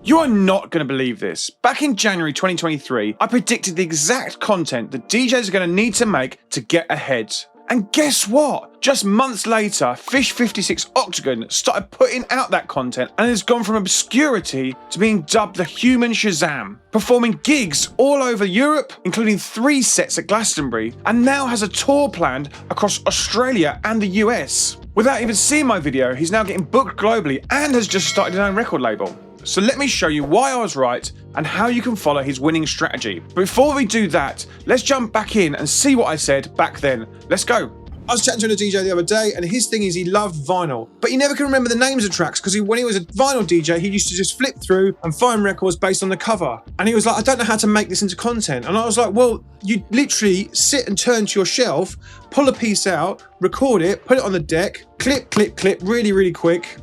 You are not going to believe this. Back in January 2023, I predicted the exact content that DJs are going to need to make to get ahead. And guess what? Just months later, Fish56Octagon started putting out that content and has gone from obscurity to being dubbed the human Shazam, performing gigs all over Europe, including 3 sets at Glastonbury, and now has a tour planned across Australia and the US. Without even seeing my video, he's now getting booked globally and has just started his own record label. So let me show you why I was right and how you can follow his winning strategy. But before we do that, let's jump back in and see what I said back then. Let's go. I was chatting to a DJ the other day, and his thing is he loved vinyl, but he never can remember the names of tracks because when he was a vinyl DJ, he used to just flip through and find records based on the cover. And he was like, I don't know how to make this into content. And I was like, well, you literally sit and turn to your shelf, pull a piece out, record it, put it on the deck, clip, clip, clip, really, really quick.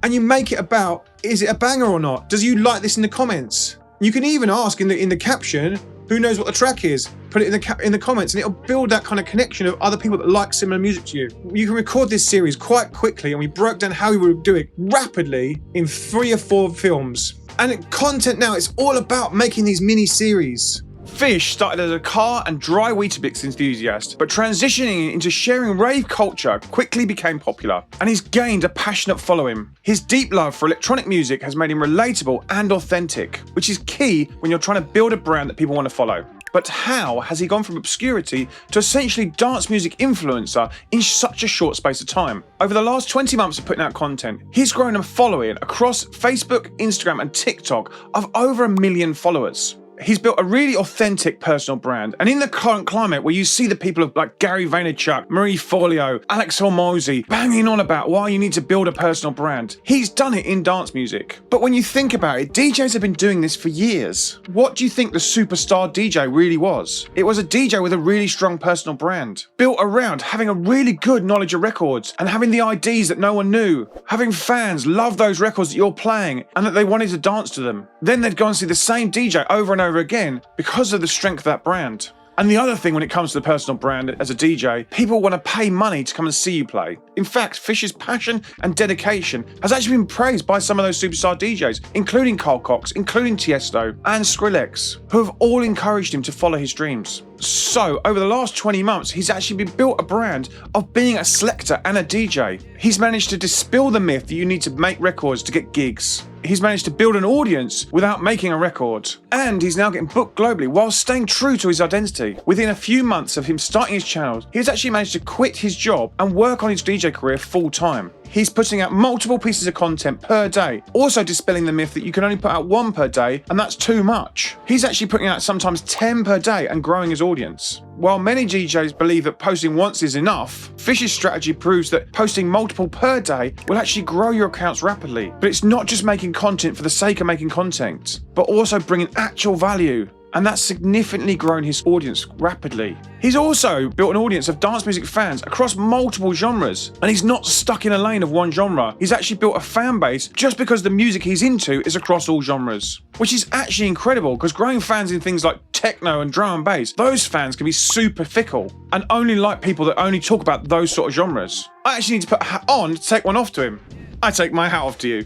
And you make it about, is it a banger or not? Does you like this in the comments? You can even ask in the caption, who knows what the track is? Put it in the comments, and it'll build that kind of connection of other people that like similar music to you. You can record this series quite quickly, and we broke down how we would do it rapidly in 3 or 4 films. And content now, it's all about making these mini series. Fish started as a car and dry Weetabix enthusiast, but transitioning into sharing rave culture quickly became popular, and he's gained a passionate following. His deep love for electronic music has made him relatable and authentic, which is key when you're trying to build a brand that people want to follow. But how has he gone from obscurity to essentially dance music influencer in such a short space of time? Over the last 20 months of putting out content, he's grown a following across Facebook, Instagram and TikTok of over 1 million followers. He's built a really authentic personal brand, and in the current climate where you see the people of like Gary Vaynerchuk, Marie Forleo, Alex Hormozy banging on about why you need to build a personal brand, he's done it in dance music. But when you think about it, DJs have been doing this for years. What do you think the superstar DJ really was? It was a DJ with a really strong personal brand, built around having a really good knowledge of records and having the IDs that no one knew, having fans love those records that you're playing and that they wanted to dance to them. Then they'd go and see the same DJ over and over again because of the strength of that brand. And the other thing when it comes to the personal brand as a DJ, people want to pay money to come and see you play. In fact, Fish's passion and dedication has actually been praised by some of those superstar DJs, including Carl Cox, including Tiesto and Skrillex, who have all encouraged him to follow his dreams. So, over the last 20 months, he's actually built a brand of being a selector and a DJ. He's managed to dispel the myth that you need to make records to get gigs. He's managed to build an audience without making a record. And he's now getting booked globally while staying true to his identity. Within a few months of him starting his channel, he's actually managed to quit his job and work on his DJ career full time. He's putting out multiple pieces of content per day, also dispelling the myth that you can only put out 1 per day and that's too much. He's actually putting out sometimes 10 per day and growing his audience. While many DJs believe that posting once is enough, Fish's strategy proves that posting multiple per day will actually grow your accounts rapidly. But it's not just making content for the sake of making content, but also bringing actual value. And that's significantly grown his audience rapidly. He's also built an audience of dance music fans across multiple genres, and he's not stuck in a lane of one genre. He's actually built a fan base just because the music he's into is across all genres, which is actually incredible because growing fans in things like techno and drum and bass, those fans can be super fickle and only like people that only talk about those sort of genres. I actually need to put a hat on to take one off to him. I take my hat off to you.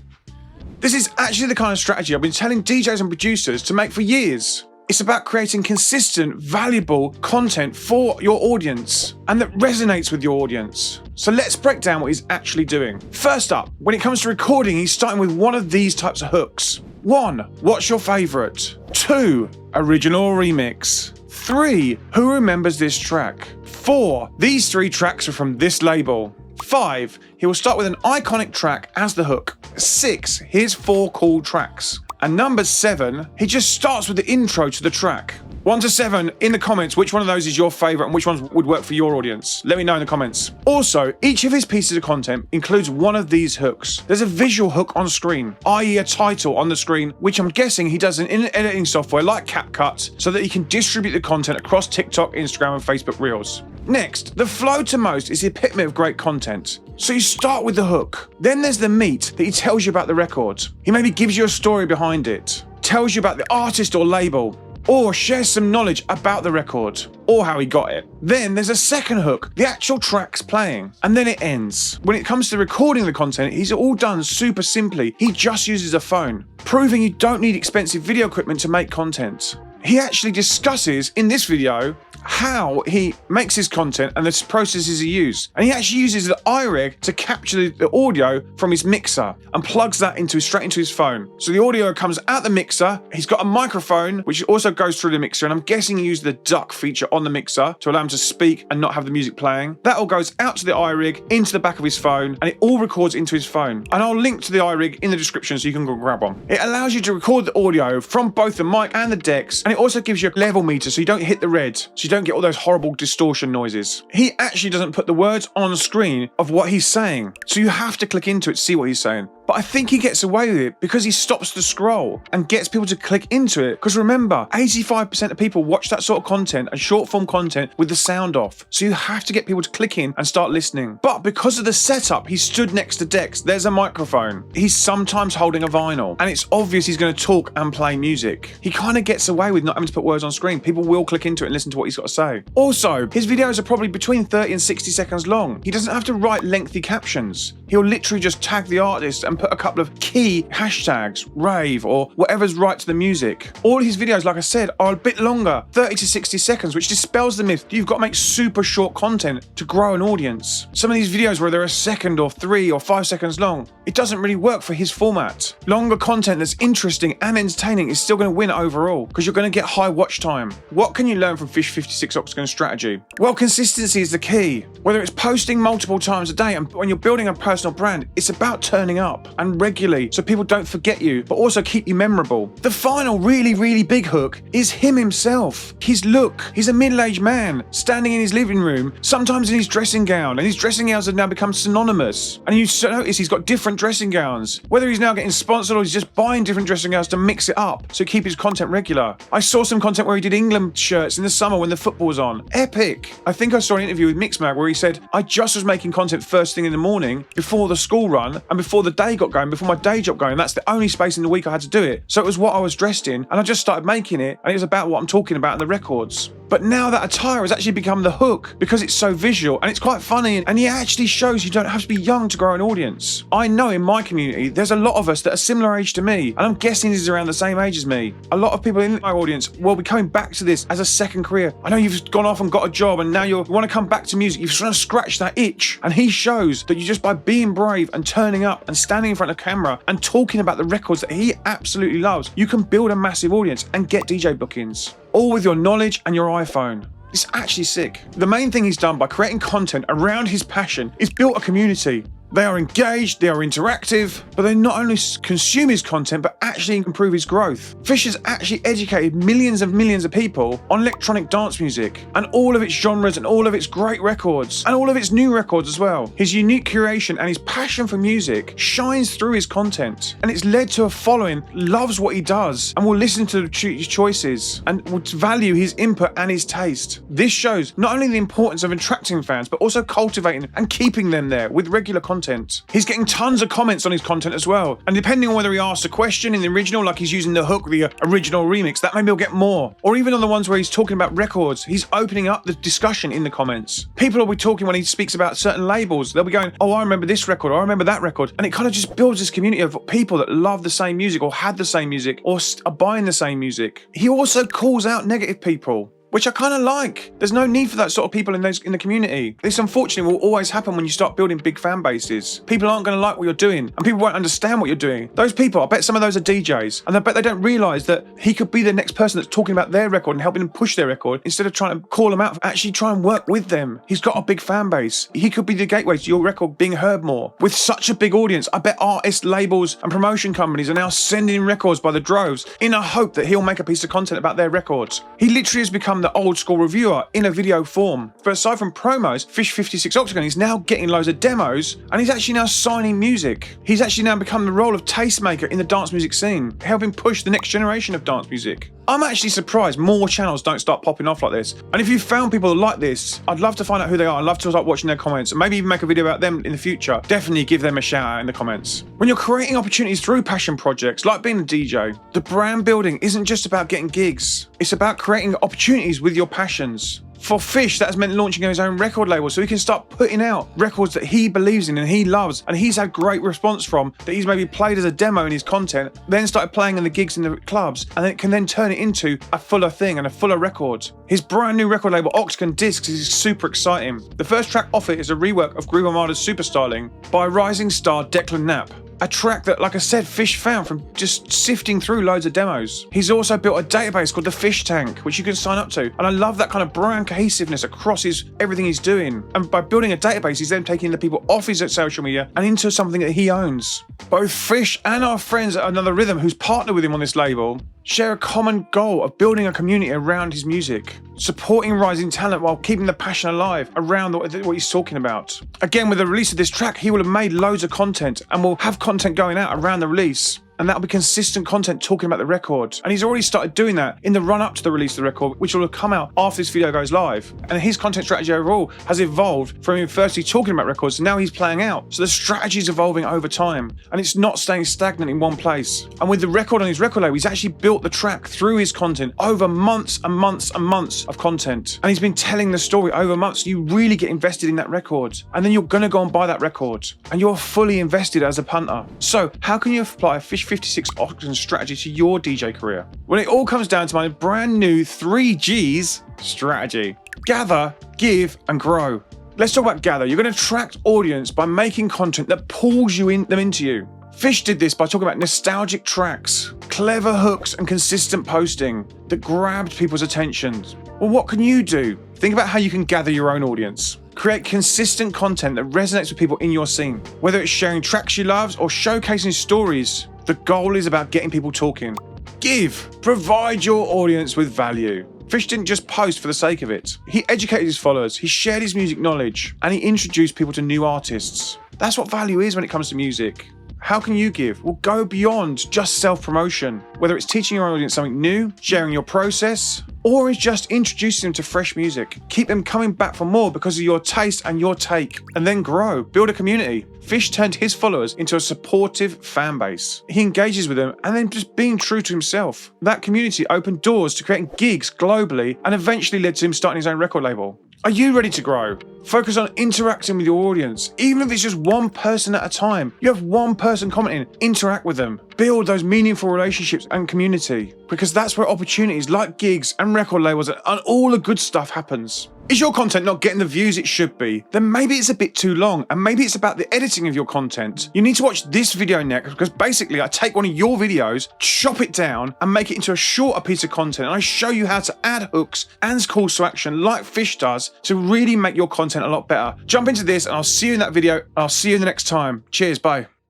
This is actually the kind of strategy I've been telling DJs and producers to make for years. It's about creating consistent, valuable content for your audience and that resonates with your audience. So let's break down what he's actually doing. First up, when it comes to recording, he's starting with one of these types of hooks. 1. What's your favourite? 2. Original or remix? 3. Who remembers this track? 4. These 3 tracks are from this label. 5. He will start with an iconic track as the hook. 6. Here's 4 cool tracks. And number 7, he just starts with the intro to the track. 1 to 7 in the comments, which one of those is your favourite and which ones would work for your audience? Let me know in the comments. Also, each of his pieces of content includes one of these hooks. There's a visual hook on screen, i.e. a title on the screen, which I'm guessing he does in editing software like CapCut so that he can distribute the content across TikTok, Instagram and Facebook Reels. Next, the flow to most is the epitome of great content. So you start with the hook. Then there's the meat that he tells you about the record. He maybe gives you a story behind it, tells you about the artist or label. or shares some knowledge about the record, or how he got it. Then there's a second hook, the actual track's playing, and then it ends. When it comes to recording the content, he's all done super simply. He just uses a phone, proving you don't need expensive video equipment to make content. He actually discusses in this video how he makes his content and the processes he uses. And he actually uses the iRig to capture the audio from his mixer and plugs that straight into his phone. So the audio comes out the mixer. He's got a microphone which also goes through the mixer, and I'm guessing he used the duck feature on the mixer to allow him to speak and not have the music playing. That all goes out to the iRig, into the back of his phone, and it all records into his phone. And I'll link to the iRig in the description so you can go grab one. It allows you to record the audio from both the mic and the decks, and it also gives you a level meter so you don't hit the red, so you don't get all those horrible distortion noises. He actually doesn't put the words on screen of what he's saying, so you have to click into it to see what he's saying. But I think he gets away with it because he stops the scroll and gets people to click into it. Because remember, 85% of people watch that sort of content and short form content with the sound off. So you have to get people to click in and start listening. But because of the setup, he stood next to decks. There's a microphone. He's sometimes holding a vinyl, and it's obvious he's going to talk and play music. He kind of gets away with not having to put words on screen. People will click into it and listen to what he's got to say. Also, his videos are probably between 30 and 60 seconds long. He doesn't have to write lengthy captions. He'll literally just tag the artist and put a couple of key hashtags, rave, or whatever's right to the music. All his videos, like I said, are a bit longer, 30 to 60 seconds, which dispels the myth that you've got to make super short content to grow an audience. Some of these videos where they're a second or 3 or 5 seconds long, it doesn't really work for his format. Longer content that's interesting and entertaining is still going to win overall because you're going to get high watch time. What can you learn from Fish56Octagon's strategy? Well, consistency is the key. Whether it's posting multiple times a day, and when you're building a personal brand, it's about turning up and regularly so people don't forget you, but also keep you memorable. The final really big hook is him himself. His look. He's a middle-aged man standing in his living room, sometimes in his dressing gown, and his dressing gowns have now become synonymous. And you notice he's got different dressing gowns. Whether he's now getting sponsored or he's just buying different dressing gowns to mix it up so keep his content regular. I saw some content where he did England shirts in the summer when the football was on. Epic. I think I saw an interview with Mixmag where he said, I just was making content first thing in the morning before the school run and before the day got going, before my day job going. That's the only space in the week I had to do it. So it was what I was dressed in, and I just started making it, and it was about what I'm talking about in the records. But now that attire has actually become the hook because it's so visual and it's quite funny, and he actually shows you don't have to be young to grow an audience. I know in my community there's a lot of us that are similar age to me, and I'm guessing he's around the same age as me. A lot of people in my audience will be coming back to this as a second career. I know you've gone off and got a job and now you want to come back to music. You've sort of scratched that itch, and he shows that you just by being brave and turning up and standing in front of camera and talking about the records that he absolutely loves, you can build a massive audience and get DJ bookings. All with your knowledge and your iPhone. It's actually sick. The main thing he's done by creating content around his passion is built a community. They are engaged, they are interactive, but they not only consume his content, but actually improve his growth. Fish has actually educated millions of people on electronic dance music and all of its genres and all of its great records and all of its new records as well. His unique curation and his passion for music shines through his content, and it's led to a following that loves what he does and will listen to his choices and will value his input and his taste. This shows not only the importance of attracting fans, but also cultivating and keeping them there with regular content. He's getting tons of comments on his content as well, and depending on whether he asks a question in the original, like he's using the hook, the original remix, that maybe he'll get more. Or even on the ones where he's talking about records, he's opening up the discussion in the comments. People will be talking when he speaks about certain labels. They'll be going, oh, I remember this record, or I remember that record, and it kind of just builds this community of people that love the same music or had the same music or are buying the same music. He also calls out negative people, which I kind of like. There's no need for that sort of people in the community. This unfortunately will always happen when you start building big fan bases. People aren't going to like what you're doing, and people won't understand what you're doing. Those people, I bet some of those are DJs, and I bet they don't realise that he could be the next person that's talking about their record and helping them push their record instead of trying to call them out. Actually try and work with them. He's got a big fan base. He could be the gateway to your record being heard more. With such a big audience, I bet artists, labels, and promotion companies are now sending in records by the droves in a hope that he'll make a piece of content about their records. He literally has become the old school reviewer in a video form. But aside from promos, Fish56Octagon is now getting loads of demos, and he's actually now signing music. He's actually now become the role of tastemaker in the dance music scene, helping push the next generation of dance music. I'm actually surprised more channels don't start popping off like this. And if you've found people like this, I'd love to find out who they are. I'd love to start watching their comments and maybe even make a video about them in the future. Definitely give them a shout out in the comments. When you're creating opportunities through passion projects like being a DJ, the brand building isn't just about getting gigs. It's about creating opportunities with your passions. For Fish, that has meant launching his own record label so he can start putting out records that he believes in and he loves and he's had great response from, that he's maybe played as a demo in his content, then started playing in the gigs in the clubs, and then it can then turn it into a fuller thing and a fuller record. His brand new record label, Octagon Discs, is super exciting. The first track off it is a rework of Groove Armada's Superstarling by rising star Declan Knapp. A track that, like I said, Fish found from just sifting through loads of demos. He's also built a database called the Fish Tank, which you can sign up to. And I love that kind of brand cohesiveness across everything he's doing. And by building a database, he's then taking the people off his social media and into something that he owns. Both Fish and our friends at Another Rhythm, who's partnered with him on this label, share a common goal of building a community around his music, supporting rising talent while keeping the passion alive around what he's talking about. Again, with the release of this track, he will have made loads of content and will have content going out around the release. And that'll be consistent content talking about the record. And he's already started doing that in the run-up to the release of the record, which will have come out after this video goes live. And his content strategy overall has evolved from him firstly talking about records to now he's playing out. So the strategy is evolving over time, and it's not staying stagnant in one place. And with the record on his record label, he's actually built the track through his content over months and months and months of content. And he's been telling the story over months. So you really get invested in that record. And then you're gonna go and buy that record. And you're fully invested as a punter. So how can you apply Fish56Octagon's strategy to your DJ career? Well, it all comes down to my brand new 3Gs strategy. Gather, give, and grow. Let's talk about gather. You're going to attract audience by making content that pulls them into you. Fish did this by talking about nostalgic tracks, clever hooks, and consistent posting that grabbed people's attention. Well, what can you do? Think about how you can gather your own audience. Create consistent content that resonates with people in your scene. Whether it's sharing tracks you love or showcasing stories, the goal is about getting people talking. Give. Provide your audience with value. Fish didn't just post for the sake of it. He educated his followers, he shared his music knowledge, and he introduced people to new artists. That's what value is when it comes to music. How can you give? Well, go beyond just self-promotion. Whether it's teaching your audience something new, sharing your process, or it's just introducing them to fresh music. Keep them coming back for more because of your taste and your take, and then grow. Build a community. Fish turned his followers into a supportive fan base. He engages with them and then just being true to himself. That community opened doors to creating gigs globally and eventually led to him starting his own record label. Are you ready to grow? Focus on interacting with your audience. Even if it's just one person at a time, you have one person commenting, interact with them. Build those meaningful relationships and community, because that's where opportunities like gigs and record labels and all the good stuff happens. Is your content not getting the views it should be? Then maybe it's a bit too long, and maybe it's about the editing of your content. You need to watch this video next, because basically I take one of your videos, chop it down, and make it into a shorter piece of content, and I show you how to add hooks and calls to action like Fish does to really make your content a lot better. Jump into this, and I'll see you in that video, and I'll see you in the next time. Cheers, bye.